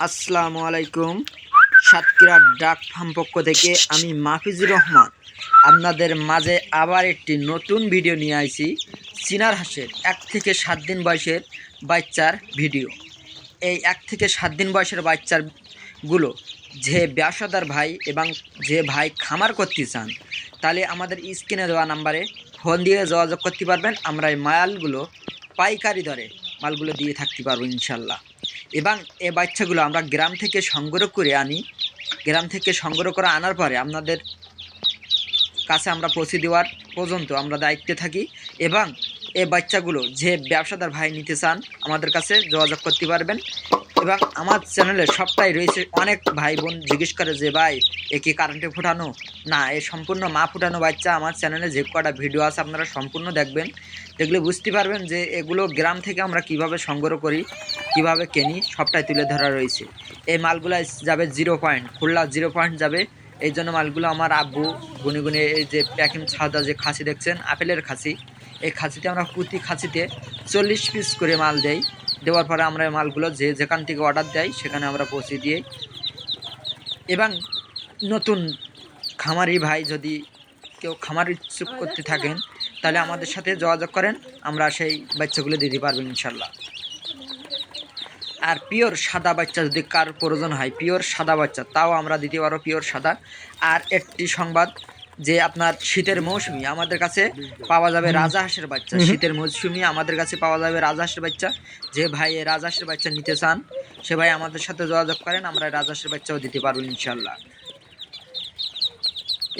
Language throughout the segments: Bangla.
আসসালামু আলাইকুম। সাতক্ষীরা ডাক ফার্ম পক্ষ থেকে আমি মাহফিজুর রহমান আপনাদের মাঝে আবার একটি নতুন ভিডিও নিয়ে আইছি। চীনার হাঁসের 1 থেকে 7 দিন বয়সের বাচ্চার ভিডিও। এই 1 থেকে 7 দিন বয়সের বাচ্চাগুলো যে ব্যবসাদার ভাই এবং যে ভাই খামার করতে চান, তাহলে আমাদের স্ক্রিনে দেওয়া নাম্বারে ফোন দিয়ে যোগাযোগ করতে পারবেন। আমরা এই মালগুলো পাইকারি দরে মালগুলো দিয়ে থাকতে পারবো ইনশাল্লাহ। এবং এই বাচ্চাগুলো আমরা গ্রাম থেকে সংগ্রহ করে আনি। গ্রাম থেকে সংগ্রহ করে আনার পরে আপনাদের কাছে আমরা পৌঁছে দেওয়ার পর্যন্ত আমরা দায়িত্বে থাকি। এবং এই বাচ্চাগুলো যে ব্যবসাদার ভাই নিতে চান আমাদের কাছে যোগাযোগ করতে পারবেন। এবং আমার চ্যানেলে সবটাই রয়েছে। অনেক ভাই বোন জিজ্ঞেস করে যে ভাই এ কি কারেন্টে ফোটানো? না, এ সম্পূর্ণ মা ফুটানো বাচ্চা। আমার চ্যানেলে যে কটা ভিডিও আছে আপনারা সম্পূর্ণ দেখবেন, দেখলে বুঝতে পারবেন যে এগুলো গ্রাম থেকে আমরা কিভাবে সংগ্রহ করি, কিভাবে কিনি, সবটাই তুলে ধরা রয়েছে। এই মালগুলো যাবে 0 পয়েন্ট, খুলনা 0 পয়েন্ট যাবে। এই জন্য মালগুলো আমার আব্বু গুনে গুনে, এই যে প্যাকিং ছাদা যে খাসি দেখছেন, আপেলের খাসি, এই খাসিতে আমরা প্রতি খাসিতে 40 পিস করে মাল দেই। দেওয়ার পরে আমরা এই মালগুলো যে যেখান থেকে অর্ডার দেয় সেখানে আমরা পৌঁছে দিই। এবং নতুন খামারি ভাই যদি কেউ খামার ইচ্ছুক করতে থাকেন, তাহলে আমাদের সাথে যোগাযোগ করেন, আমরা সেই বাচ্চাগুলো দিতে পারবো ইনশাল্লাহ। আর পিওর সাদা বাচ্চা যদি কার প্রয়োজন হয়, পিওর সাদা বাচ্চা, তাও আমরা দিতে পারবো পিওর সাদা। আর একটি সংবাদ, যে আপনার শীতের মৌসুমি আমাদের কাছে পাওয়া যাবে রাজহাঁসের বাচ্চা। শীতের মৌসুমি আমাদের কাছে পাওয়া যাবে রাজহাঁসের বাচ্চা। যে ভাই এই রাজহাঁসের বাচ্চা নিতে চান, সে ভাই আমাদের সাথে যোগাযোগ করেন, আমরা রাজহাঁসের বাচ্চাও দিতে পারবো ইনশাল্লাহ।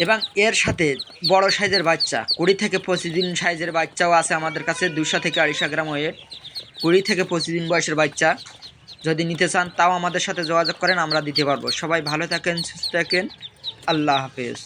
এবং এর সাথে বড় সাইজের বাচ্চা 20 থেকে 25 দিন সাইজের বাচ্চাও আছে আমাদের কাছে, 200 থেকে 250 গ্রাম ওয়েট। 20 থেকে 25 দিন বয়সের বাচ্চা যদি নিতে চান, তাও আমাদের সাথে যোগাযোগ করেন, আমরা দিতে পারবো। সবাই ভালো থাকেন, সুস্থ থাকেন, আল্লাহ হাফেজ।